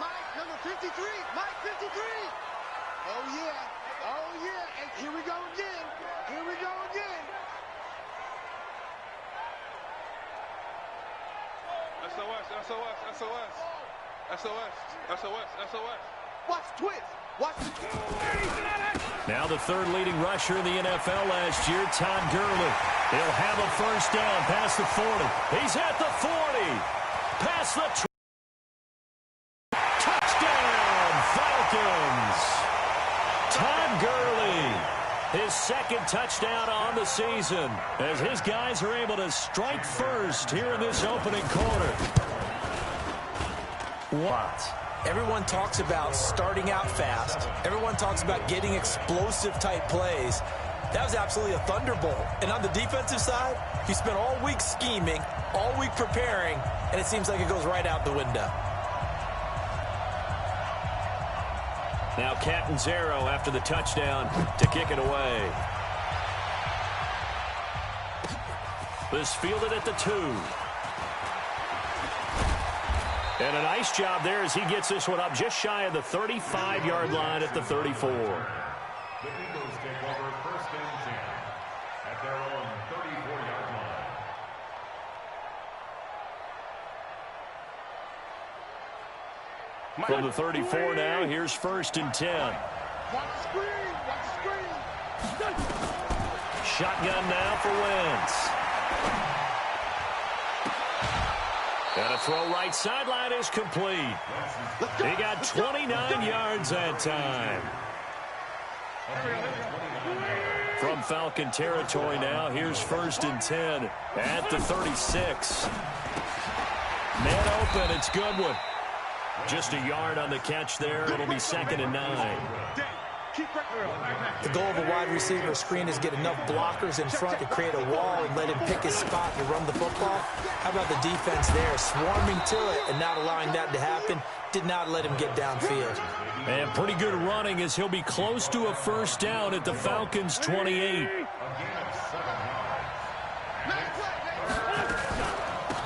Mike, number 53. Mike, 53. Oh, yeah. Oh, yeah. And here we go again. Here we go again. SOS, SOS, SOS. SOS, SOS, SOS. Watch the twist. Watch the twist. Now the third leading rusher in the NFL last year, Todd Gurley. He'll have a first down past the 40. He's at the 40. Past the 20. Touchdown, Falcons. Todd Gurley, his second touchdown on the season, as his guys are able to strike first here in this opening quarter. What? Everyone talks about starting out fast. Everyone talks about getting explosive-type plays. That was absolutely a thunderbolt. And on the defensive side, he spent all week scheming, all week preparing, and it seems like it goes right out the window. Now Catanzaro after the touchdown to kick it away. This fielded at the 2. And a nice job there as he gets this one up just shy of the 35-yard line at the 34. The Eagles take over first and 10 at their own 34-yard line. From the 34 now, here's first and 10. Watch the screen. Watch the screen. Shotgun now for Wentz. And a throw right sideline is complete. He got 29 yards that time. From Falcon territory now, here's first and 10 at the 36. Man open, it's Goodwin. Just a yard on the catch there. It'll be second and 9. The goal of a wide receiver screen is get enough blockers in front to create a wall and let him pick his spot to run the football. How about the defense there, swarming to it and not allowing that to happen? Did not let him get downfield. And pretty good running as he'll be close to a first down at the Falcons' 28.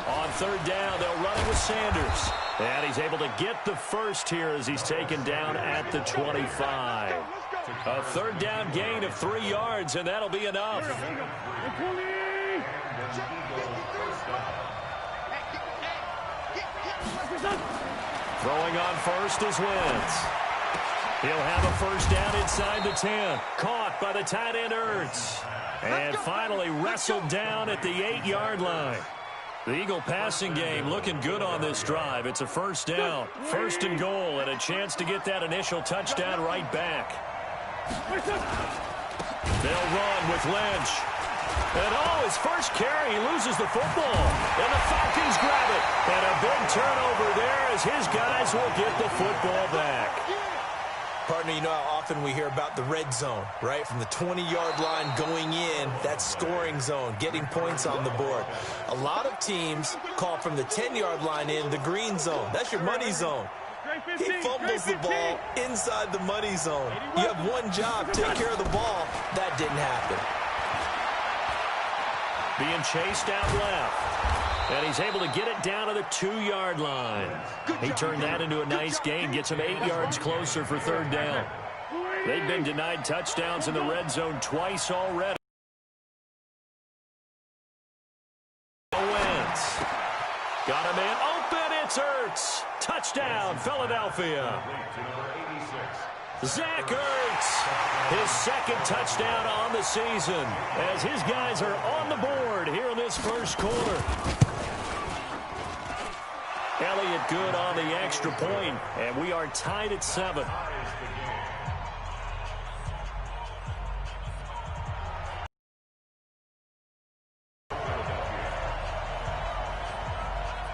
On third down, they'll run it with Sanders. And he's able to get the first here as he's taken down at the 25. A third down gain of 3 yards, and that'll be enough. Throwing on first is Wentz. He'll have a first down inside the 10. Caught by the tight end Ertz. And finally wrestled down at the 8-yard line. The Eagle passing game looking good on this drive. It's a first down, first and goal, and a chance to get that initial touchdown right back. They'll run with Lynch. And his first carry, he loses the football. And the Falcons grab it. And a big turnover there as his guys will get the football back. Partner, you know how often we hear about the red zone, right? From the 20-yard line going in, that scoring zone, getting points on the board. A lot of teams call from the 10-yard line in the green zone. That's your money zone. He fumbles the ball inside the money zone. You have one job, take care of the ball. That didn't happen. Being chased out left. And he's able to get it down to the 2-yard line. He turned that into a nice gain, gets him 8 yards closer for third down. They've been denied touchdowns in the red zone twice already. Wentz. Got a man open, it's Ertz. Touchdown, Philadelphia. Zach Ertz, his second touchdown on the season as his guys are on the board here in this first quarter. Elliott good on the extra point, and we are tied at 7.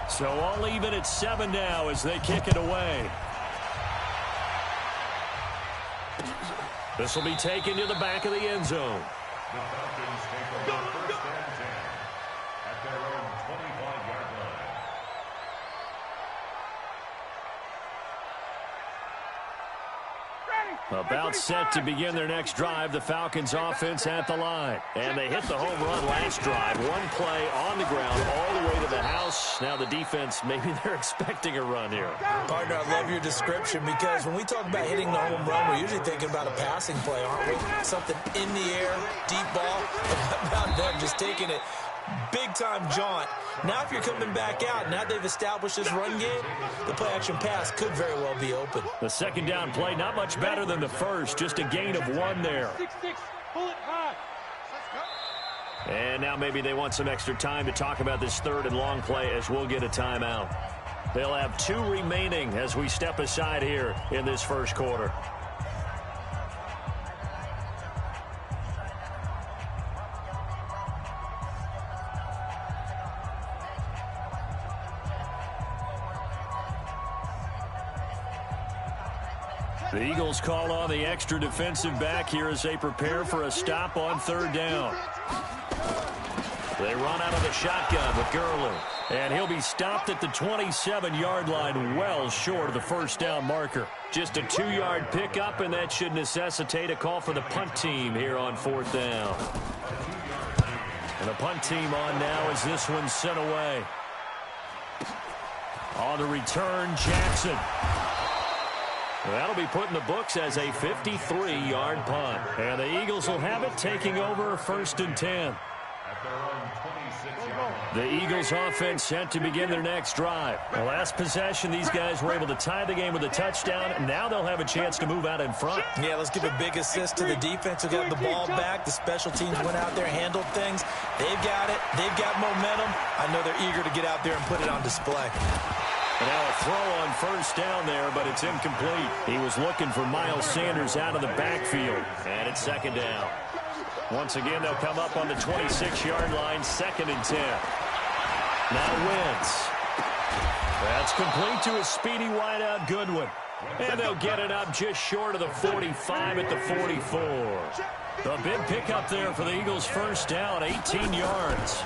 So all even at 7 now as they kick it away. This will be taken to the back of the end zone. The Falcons take over first and 10 at their own 25-yard line. About set to begin their next drive, the Falcons offense at the line. And they hit the home run last drive. One play on the ground all the way to the house. Now the defense, maybe they're expecting a run here. Partner, I love your description because when we talk about hitting the home run, we're usually thinking about a passing play, aren't we? Something in the air, deep ball. About them just taking it big-time jaunt. Now if you're coming back out, now they've established this run game, the play-action pass could very well be open. The second down play, not much better than the first, just a gain of 1 there. And now maybe they want some extra time to talk about this third and long play as we'll get a timeout. They'll have 2 remaining as we step aside here in this first quarter. The Eagles call on the extra defensive back here as they prepare for a stop on third down. They run out of the shotgun with Gurley. And he'll be stopped at the 27-yard line, well short of the first down marker. Just a 2-yard pickup, and that should necessitate a call for the punt team here on fourth down. And the punt team on now as this one's sent away. On the return, Jackson. That'll be put in the books as a 53-yard punt. And the Eagles will have it, taking over first and 10. The Eagles offense set to begin their next drive. The last possession, these guys were able to tie the game with a touchdown. Now they'll have a chance to move out in front. Yeah, let's give a big assist to the defense who got the ball back. The special teams went out there, handled things. They've got it. They've got momentum. I know they're eager to get out there and put it on display. And now a throw on first down there, but it's incomplete. He was looking for Miles Sanders out of the backfield. And it's second down. Once again, they'll come up on the 26-yard line, second and 10. Now Wentz. That's complete to a speedy wideout Goodwin. And they'll get it up just short of the 45 at the 44. The big pickup there for the Eagles' first down, 18 yards.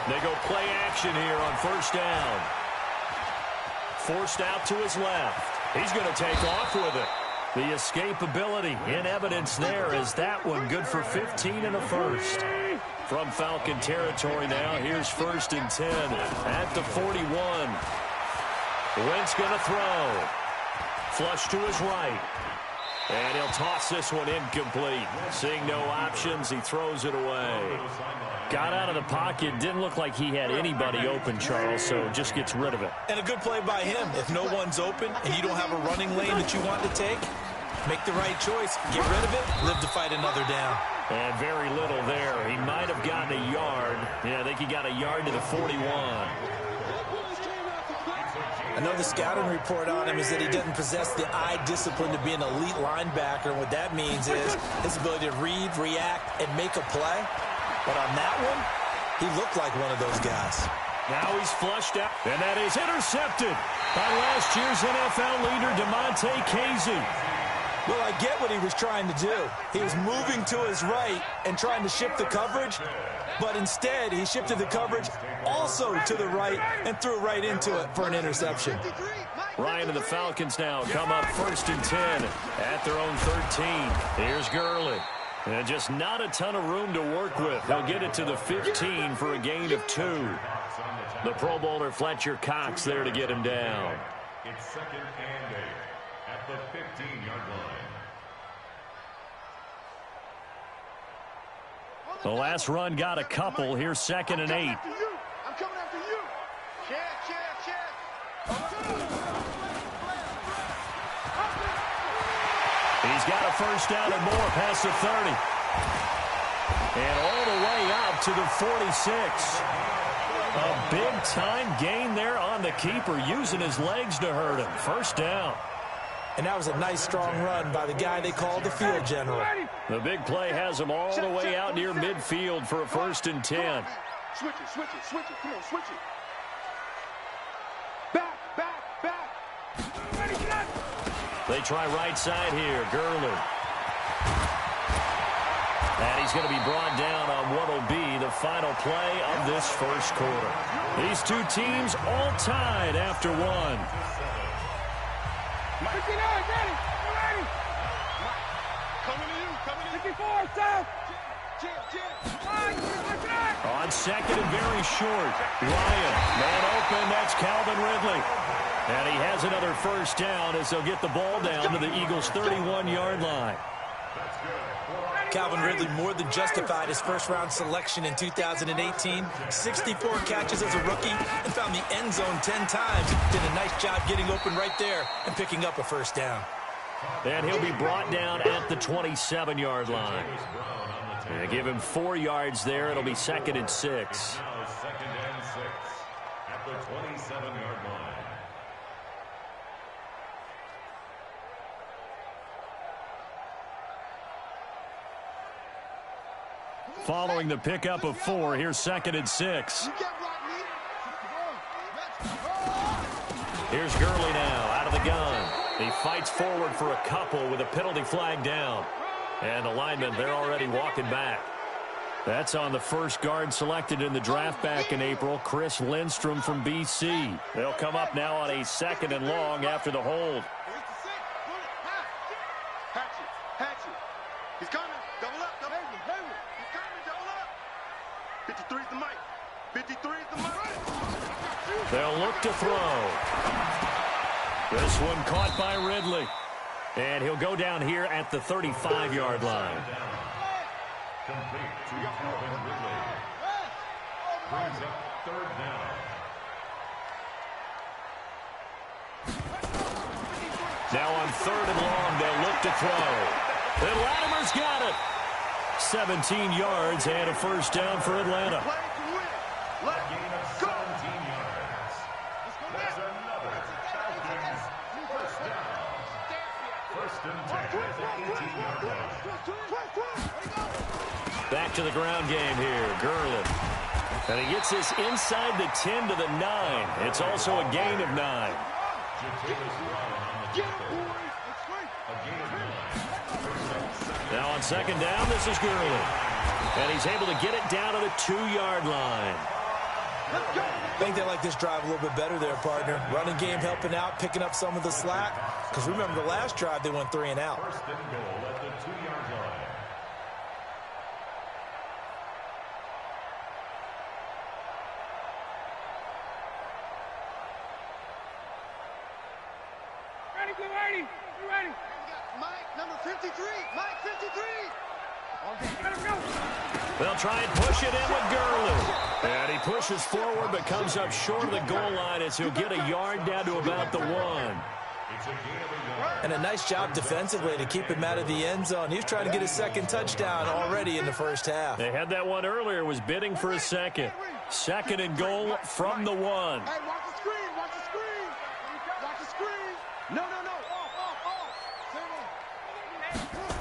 They go play action here on first down. Forced out to his left. He's going to take off with it. The escapability in evidence there is that one good for 15 and a first. From Falcon territory now, here's first and 10 at the 41. Wentz going to throw. Flush to his right. And he'll toss this one incomplete. Seeing no options, he throws it away. Got out of the pocket. Didn't look like he had anybody open, Charles, so just gets rid of it. And a good play by him. If no one's open and you don't have a running lane that you want to take, make the right choice. Get rid of it. Live to fight another down. And very little there. He might have gotten a yard. Yeah, I think he got a yard to the 41. I know the scouting report on him is that he doesn't possess the eye discipline to be an elite linebacker. And what that means is his ability to read, react, and make a play. But on that one, he looked like one of those guys. Now he's flushed out. And that is intercepted by last year's NFL leader, DeMonte Casey. Well, I get what he was trying to do. He was moving to his right and trying to shift the coverage, but instead he shifted the coverage also to the right and threw right into it for an interception. Ryan and the Falcons now come up first and 10 at their own 13. Here's Gurley. And just not a ton of room to work with. They'll get it to the 15 for a gain of 2. The Pro Bowler Fletcher Cox there to get him down. It's second and 8 at the 15-yard line. The last run got a couple. Here's second and 8. I'm coming after you. He's got a first down and more past the 30. And all the way up to the 46. A big-time gain there on the keeper, using his legs to hurt him. First down. And that was a nice, strong run by the guy they called the field general. The big play has him all the way out near midfield for a first and 10. Switch it. Come on, switch it. Back. They try right side here. Gurley. And he's going to be brought down on what will be the final play of this first quarter. These two teams all tied after one. Coming to you. 54, south. On second and very short. Ryan, man open, that's Calvin Ridley. And he has another first down as they'll get the ball down to the Eagles' 31-yard line. Calvin Ridley more than justified his first-round selection in 2018. 64 catches as a rookie and found the end zone 10 times. Did a nice job getting open right there and picking up a first down. And he'll be brought down at the 27-yard line. And give him 4 yards there. It'll be 2nd and 6. Now 2nd and 6 at the 27-yard line. Following the pickup of 4, here's 2nd and 6. Here's Gurley now out of the gun. He fights forward for a couple with a penalty flag down. And the linemen, they're already walking back. That's on the first guard selected in the draft back in April, Chris Lindstrom from BC. They'll come up now on a 2nd and long after the hold. Hatchet. He's coming. Double up. He's coming. Double up. 53 is the mic. 53 is the mic. They'll look to throw. This one caught by Ridley. And he'll go down here at the 35-yard line. Complete to Calvin Ridley. Brings up 3rd down. Now on 3rd and long, they'll look to throw. And Latimer's got it. 17 yards and a first down for Atlanta. Gain of 17 yards. That's another Falcons first down. 1st and 10 at the 18-yard line. Back to the ground game here. Gurley. And he gets this inside the 10 to the 9. It's also a gain of 9. Now on 2nd down, this is Gurley. And he's able to get it down to the 2-yard line. I think they like this drive a little bit better there, partner. Running game helping out, picking up some of the slack. Because remember, the last drive, they went 3 and out. 1st and goal at the 2-yard line. Ready. Mike, number 53. Mike, 53. Let him go. They'll try and push it in with Gurley. And he pushes forward but comes up short of the goal line as he'll get a yard down to about the 1. And a nice job defensively to keep him out of the end zone. He was trying to get his 2nd touchdown already in the first half. They had that one earlier, was bidding for a 2nd. 2nd and goal from the 1. Hey, watch the screen. Watch the screen. Watch the screen. No.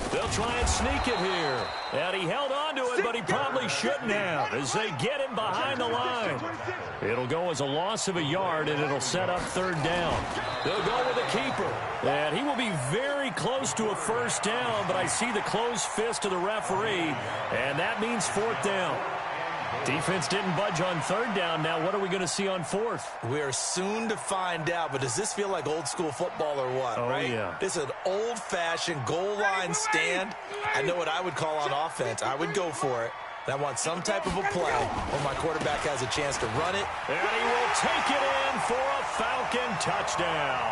They'll try and sneak it here. And he held on to it, but he probably shouldn't have as they get him behind the line. It'll go as a loss of a yard, and it'll set up 3rd down. They'll go with a keeper. And he will be very close to a first down, but I see the closed fist of the referee, and that means 4th down. Defense didn't budge on 3rd down. Now what are we going to see on 4th? We are soon to find out, but does this feel like old school football or what, right? Yeah. This is an old-fashioned goal line stand. I know what I would call on offense. I would go for it. And I want some type of a play when my quarterback has a chance to run it. And he will take it in for a Falcon touchdown.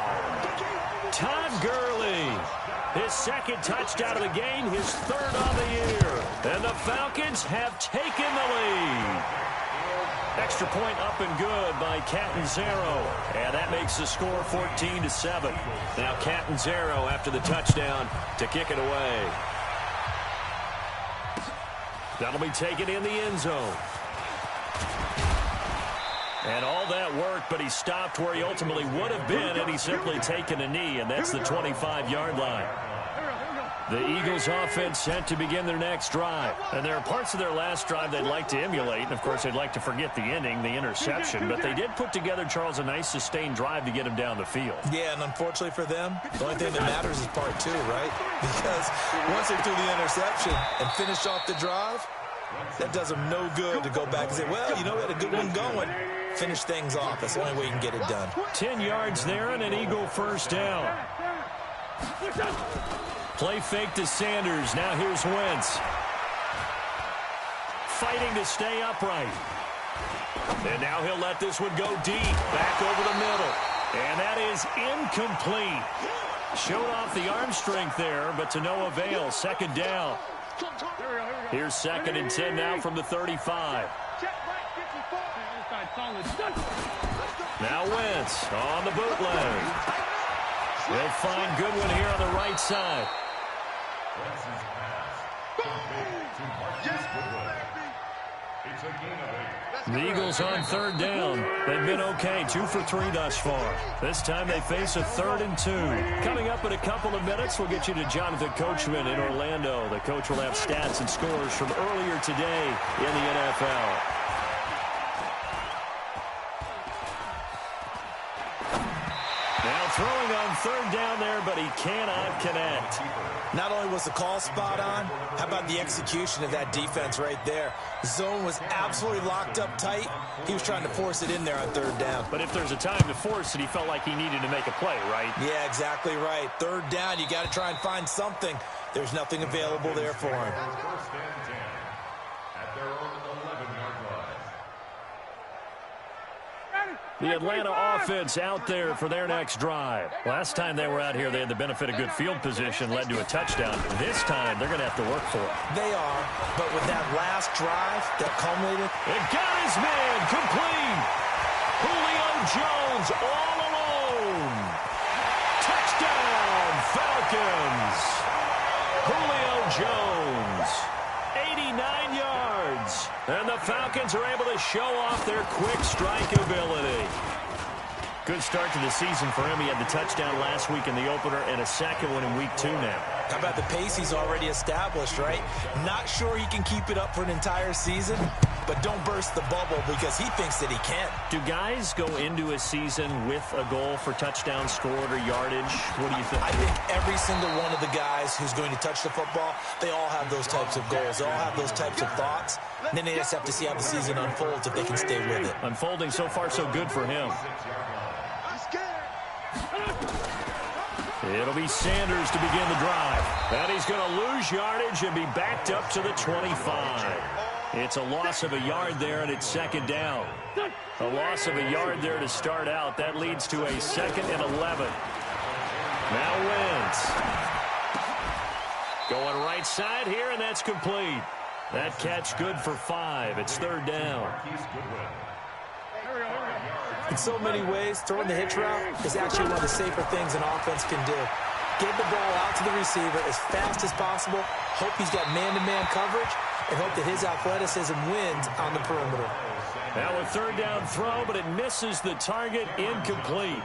Todd Gurley. His 2nd touchdown of the game, his 3rd on the year. And the Falcons have taken the lead. Extra point up and good by Catanzaro. And that makes the score 14-7. Now Catanzaro after the touchdown to kick it away. That'll be taken in the end zone. And all that work, but he stopped where he ultimately would have been had he simply taken a knee, and that's the 25-yard line. The Eagles offense set to begin their next drive. And there are parts of their last drive they'd like to emulate. And, of course, they'd like to forget the ending, the interception. But they did put together, Charles, a nice sustained drive to get him down the field. Yeah, and unfortunately for them, the only thing that matters is part 2, right? Because once they threw the interception and finished off the drive, that does them no good to go back and say, well, you know, we had a good one going. Finish things off. That's the only way you can get it done. 10 yards there and an Eagle first down. Play fake to Sanders. Now here's Wentz. Fighting to stay upright. And now he'll let this one go deep. Back over the middle. And that is incomplete. Showed off the arm strength there, but to no avail. Second down. Here's 2nd and 10 now from the 35. Now Wentz on the bootleg. They'll find Goodwin here on the right side. The Eagles on 3rd down. They've been okay, 2 for 3 thus far. This time they face a 3rd and 2. Coming up in a couple of minutes, we'll get you to Jonathan Coachman in Orlando. The coach will have stats and scores from earlier today in the NFL. Now throwing on 3rd down there, but he cannot connect. Not only was the call spot on, how about the execution of that defense right there? Zone was absolutely locked up tight. He was trying to force it in there on 3rd down. But if there's a time to force it, he felt like he needed to make a play, right? Yeah, exactly right. 3rd down, you got to try and find something. There's nothing available there for him. 1st and 10 at their own 11-yard line. The Atlanta offense out there for their next drive. Last time they were out here, they had the benefit of good field position, led to a touchdown. This time, they're going to have to work for it. They are, but with that last drive that culminated. It got his man complete. Julio Jones all alone. Touchdown, Falcons. Julio Jones, 89 yards. And the Falcons are able to show off their quick strike ability. Good start to the season for him. He had the touchdown last week in the opener and a second one in week 2 now. How about the pace he's already established, right? Not sure he can keep it up for an entire season, but don't burst the bubble because he thinks that he can. Do guys go into a season with a goal for touchdowns scored or yardage? What do you think? I think every single one of the guys who's going to touch the football, they all have those types of goals. They all have those types of thoughts. And then they just have to see how the season unfolds if they can stay with it. Unfolding so far so good for him. It'll be Sanders to begin the drive. And he's going to lose yardage and be backed up to the 25. It's a loss of a yard there, and it's 2nd down. A loss of a yard there to start out. That leads to a 2nd and 11. Now Wentz. Going right side here, and that's complete. That catch good for 5. It's 3rd down. In so many ways, throwing the hitch route is actually one of the safer things an offense can do. Get the ball out to the receiver as fast as possible, hope he's got man-to-man coverage, and hope that his athleticism wins on the perimeter. Now a 3rd down throw, but it misses the target, incomplete.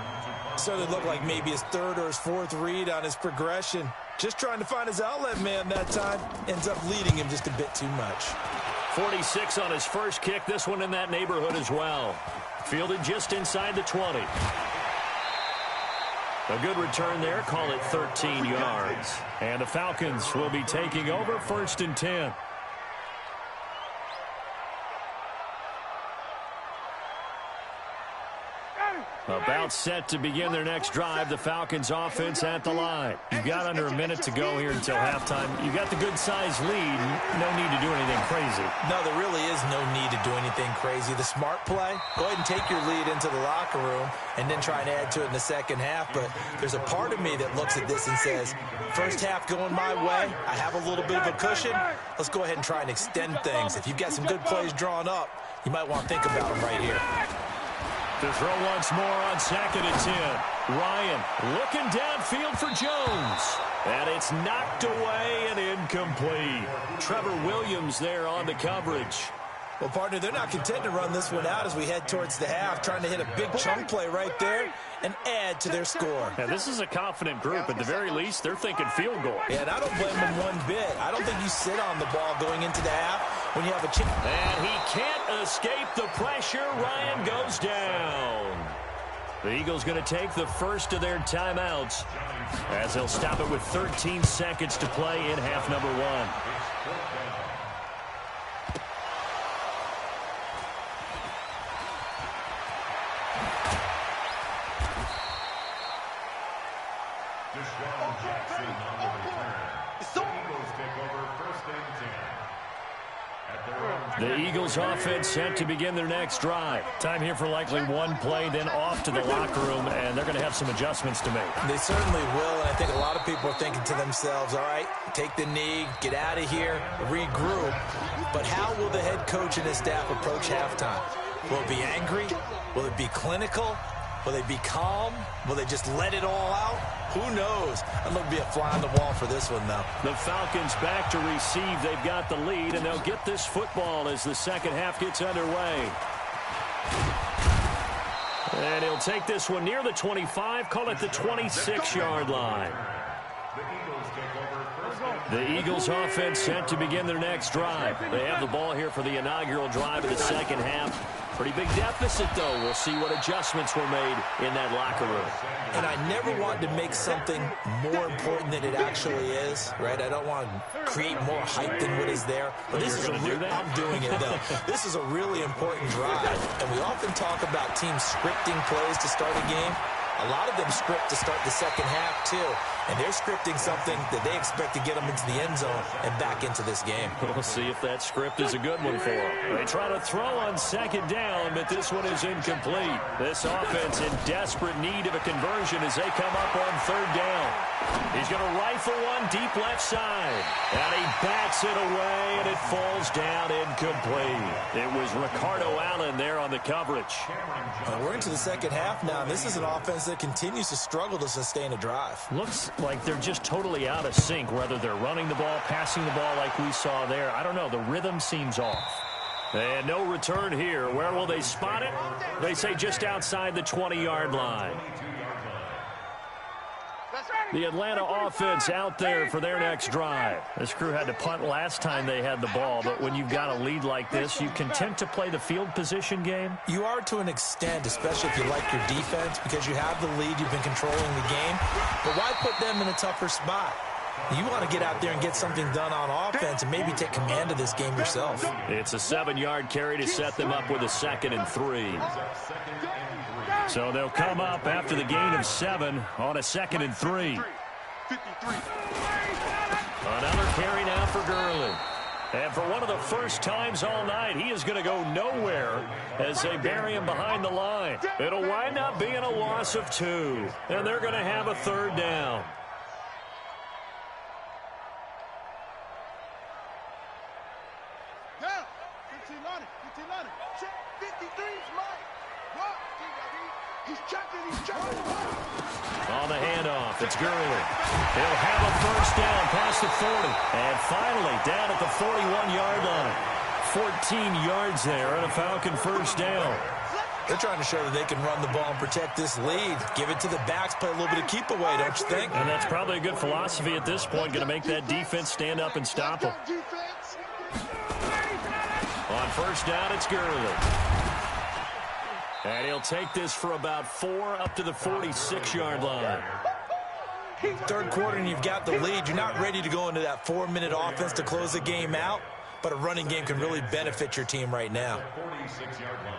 So it looked like maybe his 3rd or his 4th read on his progression. Just trying to find his outlet man that time. Ends up leading him just a bit too much. 46 on his first kick. This one in that neighborhood as well. Fielded just inside the 20. A good return there. Call it 13 yards. And the Falcons will be taking over 1st and 10. About set to begin their next drive. The Falcons offense at the line. You've got under a minute to go here until halftime. You've got the good-sized lead. No need to do anything crazy. No, there really is no need to do anything crazy. The smart play, go ahead and take your lead into the locker room and then try and add to it in the second half. But there's a part of me that looks at this and says, first half going my way, I have a little bit of a cushion. Let's go ahead and try and extend things. If you've got some good plays drawn up, you might want to think about them right here. To throw once more on 2nd and 10. Ryan looking downfield for Jones. And it's knocked away and incomplete. Trevor Williams there on the coverage. Well, partner, they're not content to run this one out as we head towards the half, trying to hit a big chunk play right there and add to their score. Now, this is a confident group. At the very least, they're thinking field goal. Yeah, and I don't blame them one bit. I don't think you sit on the ball going into the half when you have a chance. And he can't escape the pressure. Ryan goes down. The Eagles going to take the first of their timeouts as they'll stop it with 13 seconds to play in half number 1. Jackson on the return. The Eagles take over 1st and 10. The Eagles offense set to begin their next drive. Time here for likely one play, then off to the locker room, and they're going to have some adjustments to make. They certainly will, and I think a lot of people are thinking to themselves, all right, take the knee, get out of here, regroup. But how will the head coach and his staff approach halftime? Will it be angry? Will it be clinical? Will they be calm? Will they just let it all out? Who knows? I'm going to be a fly on the wall for this one, though. The Falcons back to receive. They've got the lead, and they'll get this football as the second half gets underway. And he'll take this one near the 25, call it the 26-yard line. The Eagles offense set to begin their next drive. They have the ball here for the inaugural drive of the second half. Pretty big deficit, though. We'll see what adjustments were made in that locker room. And I never want to make something more important than it actually is, right? I don't want to create more hype than what is there. But this is I'm doing it, though. This is a really important drive. And we often talk about teams scripting plays to start a game. A lot of them script to start the second half, too. And they're scripting something that they expect to get them into the end zone and back into this game. We'll see if that script is a good one for them. They try to throw on second down, but this one is incomplete. This offense in desperate need of a conversion as they come up on third down. He's going to rifle one deep left side. And he bats it away, and it falls down incomplete. It was Ricardo Allen there on the coverage. We're into the second half now. This is an offense that continues to struggle to sustain a drive. Looks like they're just totally out of sync, whether they're running the ball, passing the ball like we saw there. I don't know. The rhythm seems off. And no return here. Where will they spot it? They say just outside the 20-yard line. The Atlanta offense out there for their next drive. This crew had to punt last time they had the ball, but when you've got a lead like this, you content to play the field position game? You are to an extent, especially if you like your defense, because you have the lead, you've been controlling the game. But why put them in a tougher spot? You want to get out there and get something done on offense and maybe take command of this game yourself. It's a 7-yard carry to set them up with a 2nd and 3. So they'll come up after the gain of 7 on a 2nd and 3. Another carry now for Gurley. And for one of the first times all night, he is going to go nowhere as they bury him behind the line. It'll wind up being a loss of 2. And they're going to have a third down. On the handoff, it's Gurley. He'll have a first down past the 40. And finally, down at the 41-yard line. 14 yards there and a Falcon first down. They're trying to show that they can run the ball and protect this lead. Give it to the backs, play a little bit of keep away, don't you think? And that's probably a good philosophy at this point, going to make that defense stand up and stop them. On first down, it's Gurley. And he'll take this for about 4 up to the 46-yard line. Third quarter and you've got the lead. You're not ready to go into that 4-minute offense to close the game out, but a running game can really benefit your team right now. 46-yard line.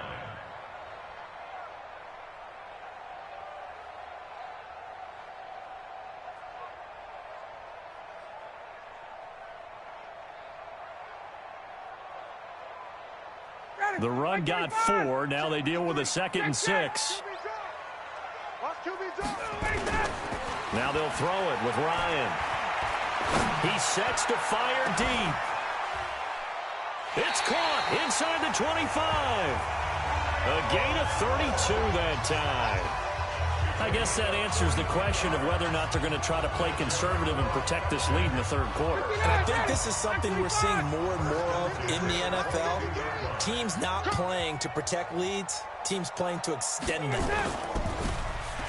The run got 4. Now they deal with a 2nd and 6. Now they'll throw it with Ryan. He sets to fire deep. It's caught inside the 25. A gain of 32 that time. I guess that answers the question of whether or not they're going to try to play conservative and protect this lead in the third quarter. And I think this is something we're seeing more and more of in the NFL. Teams not playing to protect leads, teams playing to extend them.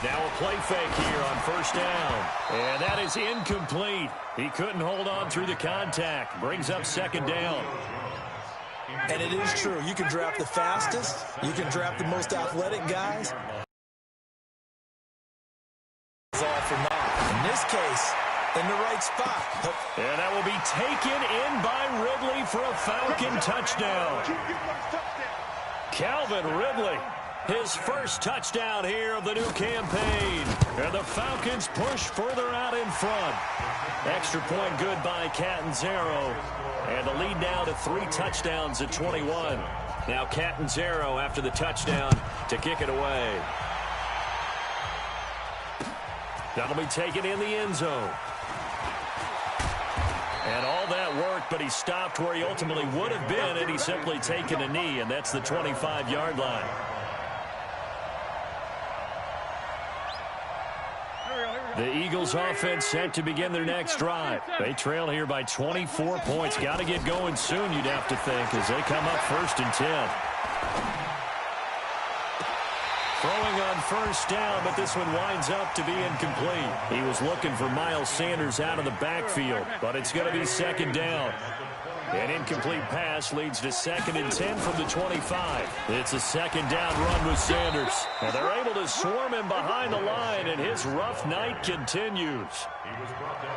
Now a play fake here on first down. And that is incomplete. He couldn't hold on through the contact. Brings up 2nd down. And it is true. You can draft the fastest. You can draft the most athletic guys. All for naught. In this case, in the right spot. And that will be taken in by Ridley for a Falcon touchdown. Calvin Ridley His first touchdown here of the new campaign. And the Falcons push further out in front. Extra point good by Catanzaro. And the lead now to 3 touchdowns at 21. Now Catanzaro after the touchdown to kick it away. That'll be taken in the end zone. And all that worked, but he stopped where he ultimately would have been had he simply taken a knee, and that's the 25-yard line. The Eagles offense set to begin their next drive. They trail here by 24 points. Got to get going soon, you'd have to think, as they come up 1st and 10. Throwing on first down, but this one winds up to be incomplete. He was looking for Miles Sanders out of the backfield, but it's going to be 2nd down. An incomplete pass leads to 2nd and 10 from the 25. It's a 2nd down run with Sanders. And they're able to swarm him behind the line, and his rough night continues.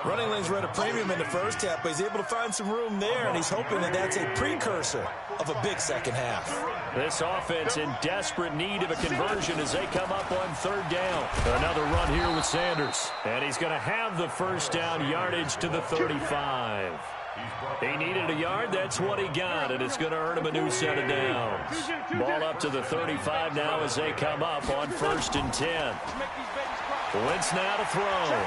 Running lanes were at a premium in the first half, but he's able to find some room there, and he's hoping that that's a precursor of a big second half. This offense in desperate need of a conversion as they come up on 3rd down. Another run here with Sanders. And he's going to have the first down yardage to the 35. He needed a yard. That's what he got, and it's going to earn him a new set of downs. Ball up to the 35 now as they come up on 1st and 10. Wentz now to throw.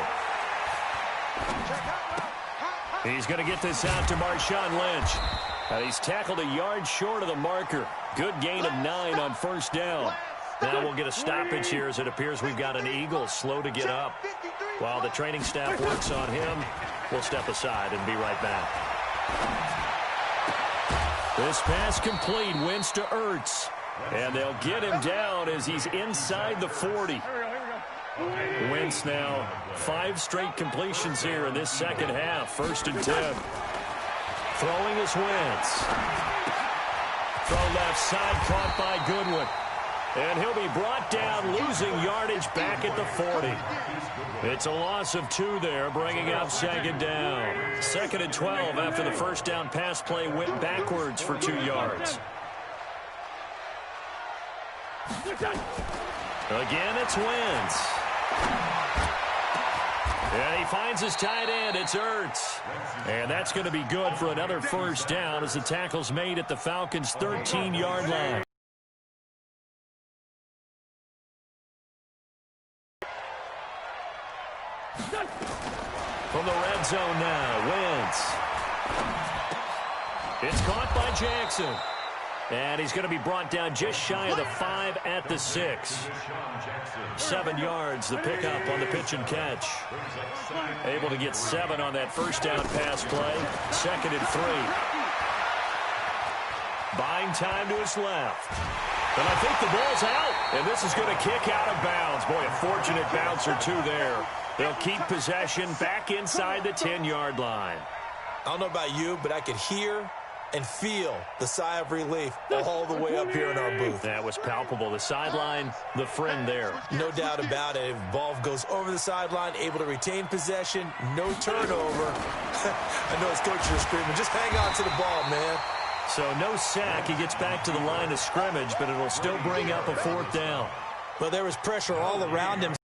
He's going to get this out to Marshawn Lynch. And he's tackled a yard short of the marker. Good gain of 9 on 1st down. Now we'll get a stoppage here as it appears we've got an Eagle slow to get up. While the training staff works on him, we'll step aside and be right back. This pass complete. Wentz to Ertz. And they'll get him down as he's inside the 40. Wentz now 5 straight completions here in this second half. 1st and 10. Throwing is Wentz. Throw left side, caught by Goodwin. And he'll be brought down, losing yardage back at the 40. It's a loss of 2 there, bringing up 2nd down. 2nd and 12 after the first down pass play went backwards for 2 yards. Again, it's Wentz. And he finds his tight end. It's Ertz. And that's going to be good for another first down as the tackle's made at the Falcons' 13-yard line. From the red zone now, Wentz. It's caught by Jackson. And he's going to be brought down just shy of the 5 at the 6. 7 yards, the pickup on the pitch and catch. Able to get 7 on that first down pass play. 2nd and 3. Buying time to his left. And I think the ball's out. And this is going to kick out of bounds. Boy, a fortunate bounce or 2 there. They'll keep possession back inside the 10-yard line. I don't know about you, but I could hear and feel the sigh of relief all the way up here in our booth. That was palpable. The sideline, the friend there. No doubt about it. If ball goes over the sideline, able to retain possession, no turnover. I know his coaches are screaming, just hang on to the ball, man. So no sack. He gets back to the line of scrimmage, but it'll still bring up a 4th down. Well, there was pressure all around him,